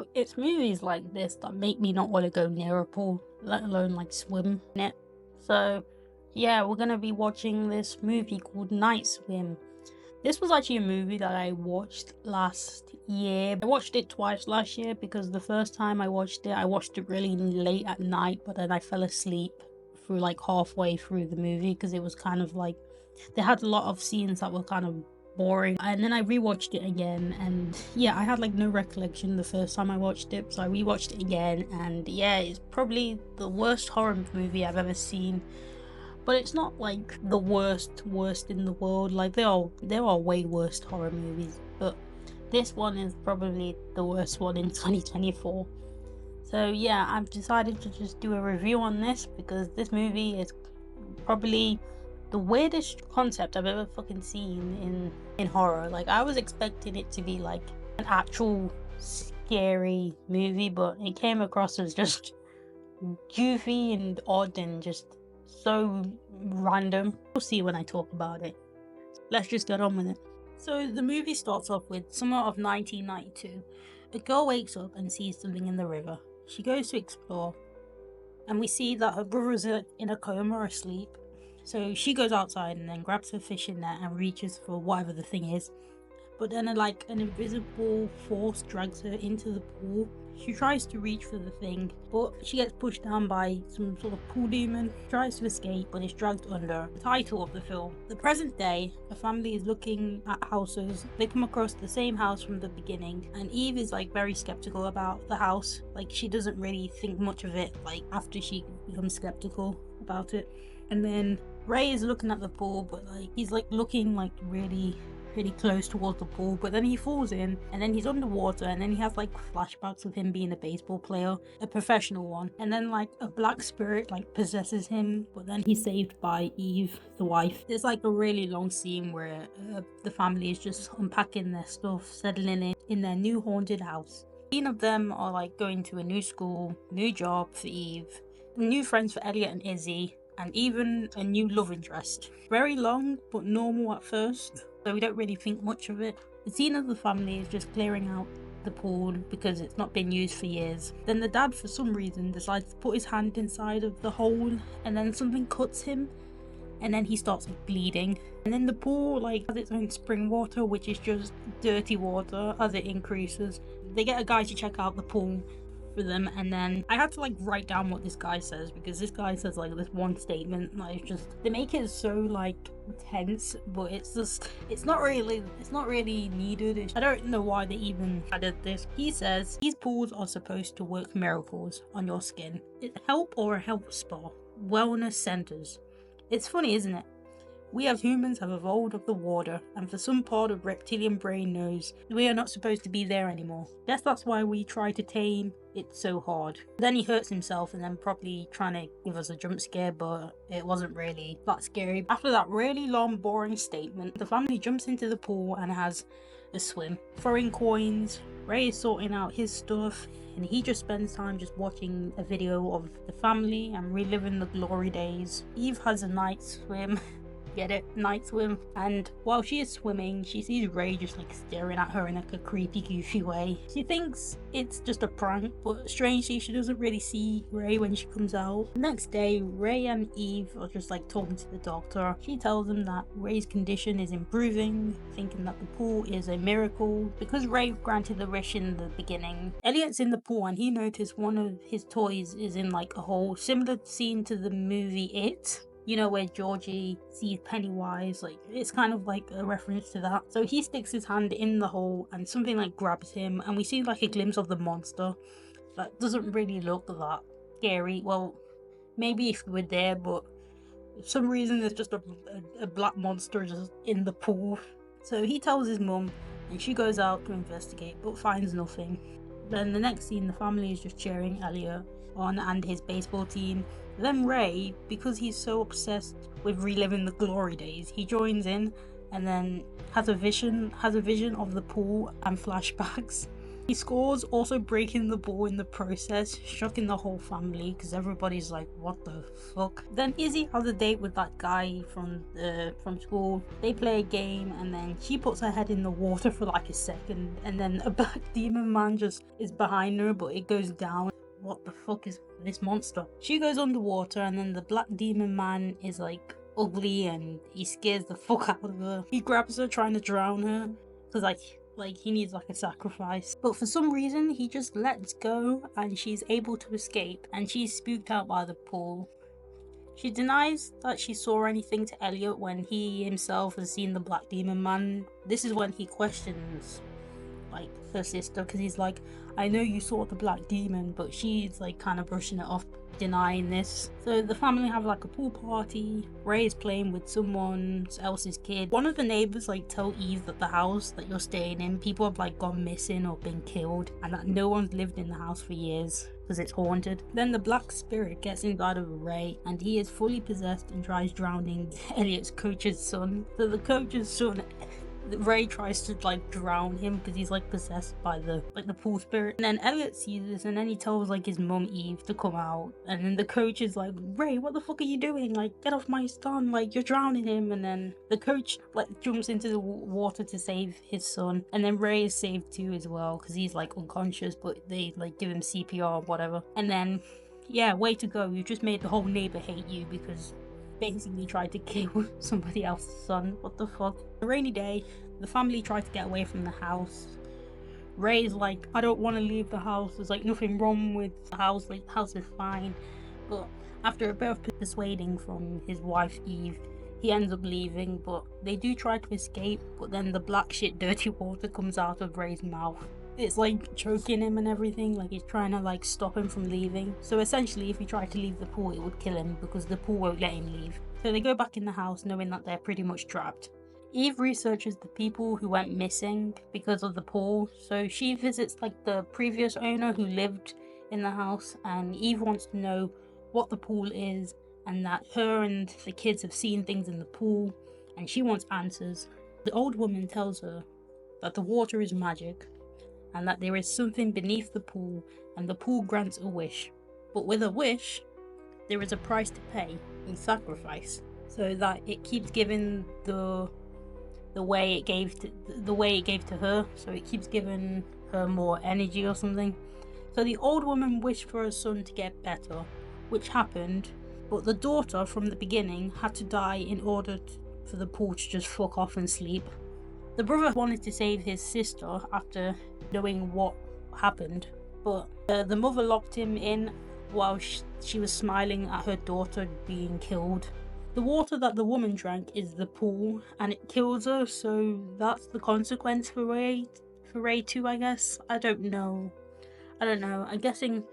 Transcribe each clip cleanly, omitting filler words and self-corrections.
So it's movies like this that make me not want to go near a pool, let alone like swim in it. So yeah, we're gonna be watching this movie called Night Swim. This was actually a movie that I watched last year. I watched it twice last year because the first time I watched it really late at night, but then I fell asleep through like halfway through the movie because it was kind of like they had a lot of scenes that were kind of boring. And then I rewatched it again, and yeah, I had like no recollection the first time I watched it, so I rewatched it again, and yeah, it's probably the worst horror movie I've ever seen. But it's not like the worst in the world. Like there are way worse horror movies, but this one is probably the worst one in 2024. So yeah, I've decided to just do a review on this because this movie is probably the weirdest concept I've ever fucking seen in horror. Like I was expecting it to be like an actual scary movie, but it came across as just goofy and odd and just so random. You'll see when I talk about it. Let's just get on with it. So the movie starts off with summer of 1992. A girl wakes up and sees something in the river. She goes to explore, and we see that her brothers are in a coma or asleep. So she goes outside and then grabs her fishing net and reaches for whatever the thing is. But then an invisible force drags her into the pool. She tries to reach for the thing, but she gets pushed down by some sort of pool demon. Tries to escape, but is dragged under. The title of the film. The present day, a family is looking at houses. They come across the same house from the beginning, and Eve is like very skeptical about the house. Like she doesn't really think much of it, like after she becomes skeptical about it. And then Ray is looking at the pool, but like he's like looking like really close towards the pool, but then he falls in and then he's underwater, and then he has like flashbacks of him being a baseball player, a professional one, and then like a black spirit like possesses him, but then he's saved by Eve, the wife. There's like a really long scene where the family is just unpacking their stuff, settling in their new haunted house. 15 of them are like going to a new school, new job for Eve, new friends for Elliot and Izzy, and even a new love interest. Very long but normal at first, so we don't really think much of it. The scene of the family is just clearing out the pool because it's not been used for years. Then the dad, for some reason, decides to put his hand inside of the hole, and then something cuts him, and then he starts bleeding. And then the pool like has its own spring water, which is just dirty water as it increases. They get a guy to check out the pool for them, and then I had to like write down what this guy says, because this guy says like this one statement like it's just, they make it so like tense, but it's not really needed. I don't know why they even added this. He says these pools are supposed to work miracles on your skin. It's help or a health spa, wellness centers. It's funny, isn't it? We as humans have evolved of the water, and for some part of reptilian brain knows we are not supposed to be there anymore. Guess that's why we try to tame it so hard. Then he hurts himself, and then probably trying to give us a jump scare, but it wasn't really that scary. After that really long boring statement, the family jumps into the pool and has a swim, throwing coins. Ray is sorting out his stuff, and he just spends time just watching a video of the family and reliving the glory days. Eve has a night swim. Get it? Night swim. And while she is swimming, she sees Ray just like staring at her in like a creepy, goofy way. She thinks it's just a prank, but strangely she doesn't really see Ray when she comes out. The next day, Ray and Eve are just like talking to the doctor. She tells him that Ray's condition is improving, thinking that the pool is a miracle because Ray granted the wish in the beginning. Elliot's in the pool, and he noticed one of his toys is in like a hole, similar scene to the movie It. You know, where Georgie sees Pennywise, like it's kind of like a reference to that. So he sticks his hand in the hole and something like grabs him, and we see like a glimpse of the monster that doesn't really look that scary. Well, maybe if we were there, but for some reason there's just a black monster just in the pool. So he tells his mum, and she goes out to investigate but finds nothing. Then the next scene, the family is just cheering Elliot on and his baseball team. Then Ray, because he's so obsessed with reliving the glory days, he joins in and then has a vision of the pool and flashbacks. He scores, also breaking the ball in the process, shocking the whole family because everybody's like, what the fuck? Then Izzy has a date with that guy from school. They play a game and then she puts her head in the water for like a second and then a black demon man just is behind her, but it goes down. What the fuck is this monster? She goes underwater and then the black demon man is like ugly and he scares the fuck out of her. He grabs her trying to drown her because like he needs like a sacrifice, but for some reason he just lets go and she's able to escape and she's spooked out by the pool. She denies that she saw anything to Elliot when he himself has seen the black demon man. This is when he questions like her sister because he's like, I know you saw the black demon, but she's like kind of brushing it off, denying this. So the family have like a pool party. Ray is playing with someone else's kid. One of the neighbors like tell Eve that the house that you're staying in, people have like gone missing or been killed and that no one's lived in the house for years because it's haunted. Then the black spirit gets inside of Ray and he is fully possessed and tries drowning Elliot's coach's son. So the coach's son, Ray tries to like drown him because he's like possessed by the pool spirit. And then Elliot sees this and then he tells like his mum Eve to come out, and then the coach is like, Ray, what the fuck are you doing? Like, get off my son, like you're drowning him. And then the coach like jumps into the water to save his son, and then Ray is saved too as well because he's like unconscious, but they like give him CPR or whatever. And then yeah, way to go, you just made the whole neighbor hate you because basically tried to kill somebody else's son. What the fuck? A rainy day, the family tries to get away from the house. Ray's like, I don't want to leave the house, there's like nothing wrong with the house, like the house is fine. But after a bit of persuading from his wife Eve, he ends up leaving, but they do try to escape, but then the black shit dirty water comes out of Ray's mouth. It's like choking him and everything, like he's trying to like stop him from leaving. So essentially if he tried to leave the pool, it would kill him because the pool won't let him leave. So they go back in the house knowing that they're pretty much trapped. Eve researches the people who went missing because of the pool. So she visits like the previous owner who lived in the house, and Eve wants to know what the pool is and that her and the kids have seen things in the pool, and she wants answers. The old woman tells her that the water is magic and that there is something beneath the pool, and the pool grants a wish. But with a wish, there is a price to pay in sacrifice, so that it keeps giving the way it gave to her, so it keeps giving her more energy or something. So the old woman wished for her son to get better, which happened, but the daughter from the beginning had to die in order for the pool to just fuck off and sleep. The brother wanted to save his sister after knowing what happened, but the mother locked him in while she was smiling at her daughter being killed. The water that the woman drank is the pool, and it kills her, so that's the consequence for Ray too, I guess. I don't know. I'm guessing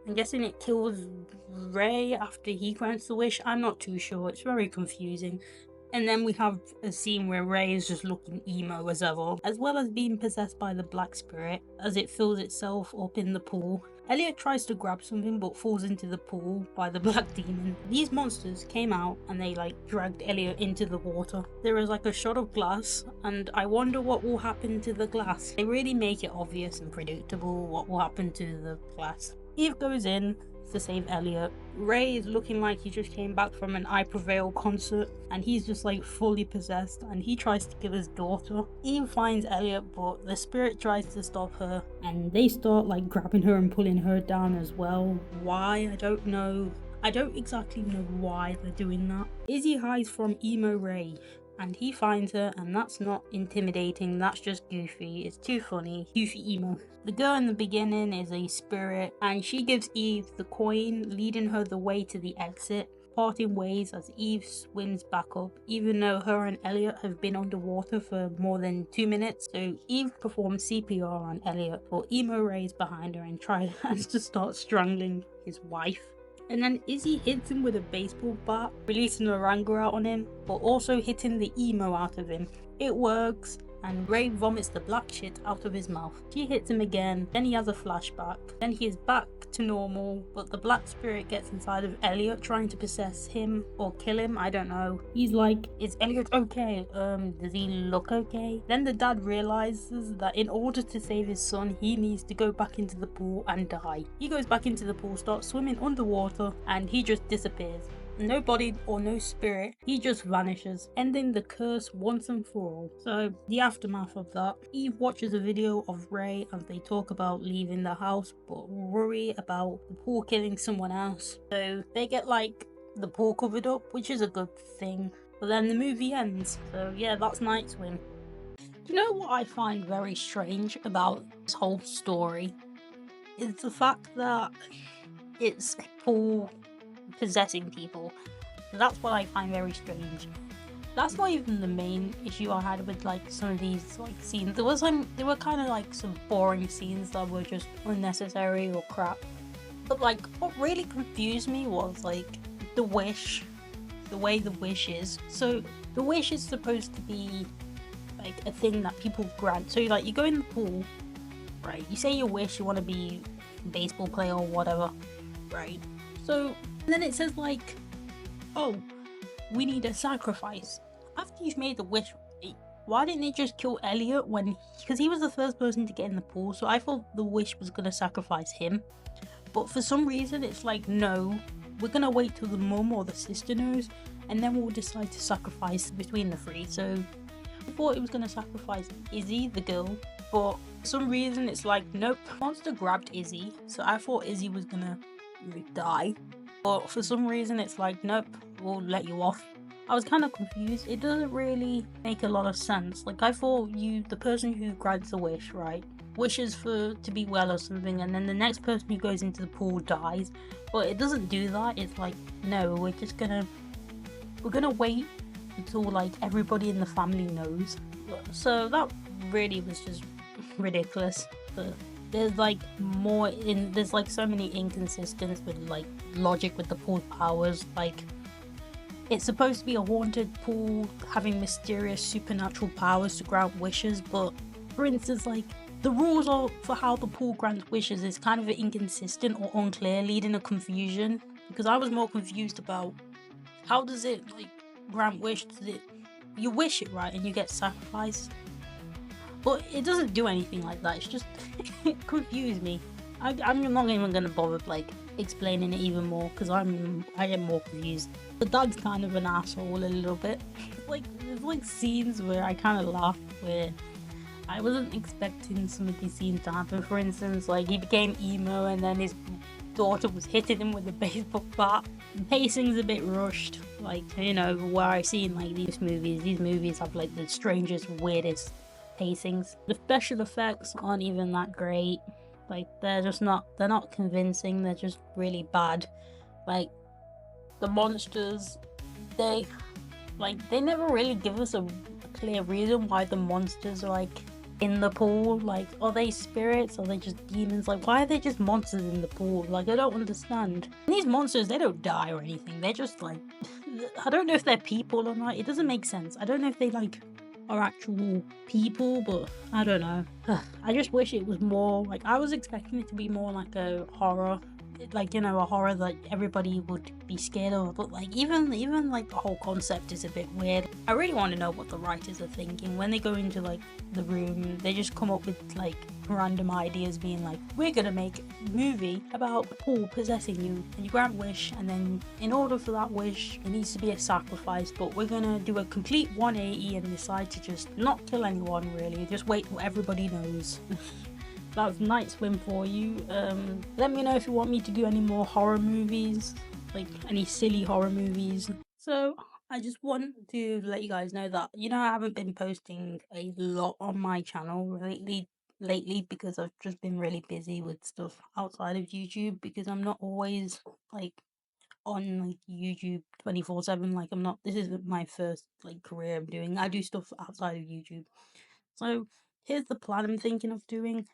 it kills Ray after he grants the wish. I'm not too sure. It's very confusing. And then we have a scene where Ray is just looking emo as ever, as well as being possessed by the black spirit as it fills itself up in the pool. Elliot tries to grab something but falls into the pool by the black demon. These monsters came out and they like dragged Elliot into the water. There is like a shot of glass, and I wonder what will happen to the glass. They really make it obvious and predictable what will happen to the glass. Eve goes in to save Elliot. Ray is looking like he just came back from an I Prevail concert, and he's just like fully possessed, and he tries to kill his daughter. Eve finds Elliot, but the spirit tries to stop her, and they start like grabbing her and pulling her down as well. Why? I don't know. I don't exactly know why they're doing that. Izzy hides from emo Ray, and he finds her, and that's not intimidating, that's just goofy. It's too funny. Goofy emo. The girl in the beginning is a spirit, and she gives Eve the coin, leading her the way to the exit. Parting ways as Eve swims back up, even though her and Elliot have been underwater for more than 2 minutes. So Eve performs CPR on Elliot, but emo Ray's behind her and tries to start strangling his wife. And then Izzy hits him with a baseball bat, releasing her anger out on him, but also hitting the emo out of him. It works, and Ray vomits the black shit out of his mouth. She hits him again, then he has a flashback. Then he is back to normal, but the black spirit gets inside of Elliot, trying to possess him or kill him, I don't know. He's like, is Elliot okay? Does he look okay? Then the dad realizes that in order to save his son, he needs to go back into the pool and die. He goes back into the pool, starts swimming underwater, and he just disappears. No body or no spirit, he just vanishes, ending the curse once and for all. So, the aftermath of that, Eve watches a video of Ray as they talk about leaving the house, but worry about the pool killing someone else. So, they get like the pool covered up, which is a good thing. But then the movie ends. So, yeah, that's Night Swim. You know what I find very strange about this whole story? Is the fact that it's Paul possessing people. That's what I find very strange. That's not even the main issue I had with like some of these like scenes. There were kind of like some boring scenes that were just unnecessary or crap. But like what really confused me was like the wish, the way the wish is. So the wish is supposed to be like a thing that people grant. So like you go in the pool, right? You say your wish, you want to be a baseball player or whatever, right? So and then it says like, oh, we need a sacrifice. After you've made the wish, why didn't they just kill Elliot when? Because he was the first person to get in the pool, so I thought the wish was gonna sacrifice him. But for some reason, it's like, no, we're gonna wait till the mum or the sister knows, and then we'll decide to sacrifice between the three. So I thought it was gonna sacrifice Izzy, the girl, but for some reason, it's like, nope. Monster grabbed Izzy, so I thought Izzy was gonna die. But for some reason, it's like, nope, we'll let you off. I was kind of confused. It doesn't really make a lot of sense. Like, I thought the person who grants a wish, right, wishes for to be well or something, and then the next person who goes into the pool dies. But it doesn't do that. It's like, no, we're gonna wait until like everybody in the family knows. So that really was just ridiculous. But there's like there's like so many inconsistencies with like logic with the pool powers. Like it's supposed to be a haunted pool having mysterious supernatural powers to grant wishes, but for instance, like the rules for how the pool grants wishes is kind of inconsistent or unclear, leading to confusion. Because I was more confused about how does it like grant wish? Does it you wish it right and you get sacrificed? But it doesn't do anything like that. It's just it confused me. I'm not even gonna bother like explaining it even more because I get more confused. The dad's kind of an asshole a little bit. Like there's like scenes where I kind of laugh where I wasn't expecting some of these scenes to happen. For instance, like he became emo and then his daughter was hitting him with a baseball bat. The pacing's a bit rushed. Like, you know, where I see in like these movies have like the strangest, weirdest pacings. The special effects aren't even that great. Like they're not convincing, they're just really bad. Like the monsters, they never really give us a clear reason why the monsters are like in the pool. Like, are they spirits? Are they just demons? Like, why are they just monsters in the pool? Like, I don't understand. And these monsters, they don't die or anything. They're just like, I don't know if they're people or not. It doesn't make sense. I don't know if they like are actual people, but I don't know. I just wish it was more like I was expecting it to be more like a horror, like, you know, a horror that everybody would be scared of. But like even like the whole concept is a bit weird. I really want to know what the writers are thinking when they go into like the room. They just come up with like random ideas, being like, we're gonna make a movie about Paul possessing you, and you grant wish, and then in order for that wish it needs to be a sacrifice, but we're gonna do a complete 180 and decide to just not kill anyone, really just wait till everybody knows. That's Night Swim for you. Let me know if you want me to do any more horror movies, like any silly horror movies. So I just want to let you guys know that, you know, I haven't been posting a lot on my channel lately because I've just been really busy with stuff outside of YouTube, because I'm not always like on like YouTube 24/7. Like this isn't my first like career I'm doing. I do stuff outside of YouTube. So here's the plan I'm thinking of doing.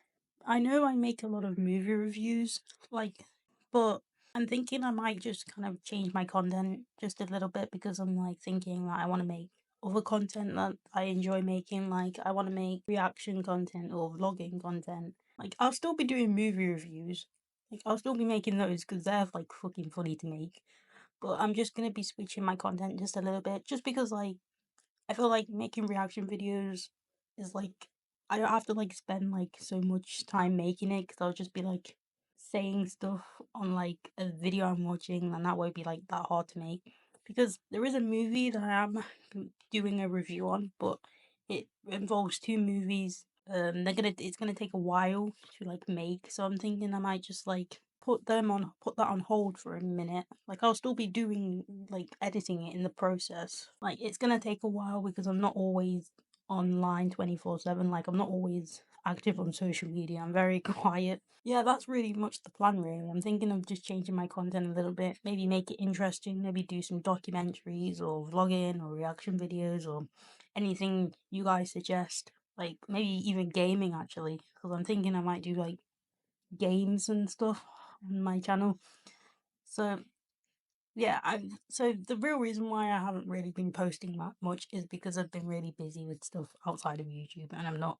I know I make a lot of movie reviews, like, but I'm thinking I might just kind of change my content just a little bit, because I'm like thinking that I want to make other content that I enjoy making. Like, I want to make reaction content or vlogging content. Like, I'll still be doing movie reviews. Like, I'll still be making those because they're like fucking funny to make. But I'm just gonna be switching my content just a little bit, just because like I feel like making reaction videos is like I don't have to like spend like so much time making it because I'll just be like saying stuff on like a video I'm watching, and that won't be like that hard to make. Because there is a movie that I am doing a review on, but it involves two movies. It's gonna take a while to like make, so I'm thinking I might just like put that on hold for a minute. Like, I'll still be doing like editing it in the process. Like, it's gonna take a while because I'm not always online 24/7. Like, I'm not always active on social media. I'm very quiet. Yeah, that's really much the plan, really. I'm thinking of just changing my content a little bit. Maybe make it interesting. Maybe do some documentaries or vlogging or reaction videos or anything you guys suggest. Like, maybe even gaming, actually. Because I'm thinking I might do like games and stuff on my channel. So yeah, so the real reason why I haven't really been posting that much is because I've been really busy with stuff outside of YouTube, and I'm not.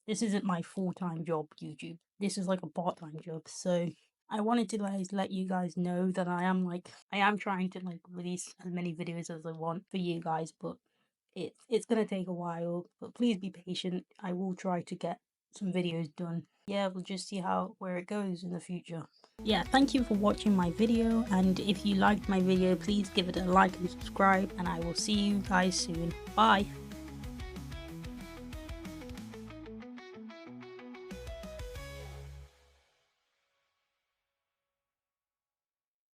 This isn't my full-time job, YouTube. This is like a part-time job. So I wanted to like let you guys know that I am trying to like release as many videos as I want for you guys, but it's gonna take a while. But please be patient. I will try to get some videos done. Yeah, we'll just see how where it goes in the future. Yeah, thank you for watching my video, and if you liked my video, please give it a like and subscribe, and I will see you guys soon. Bye.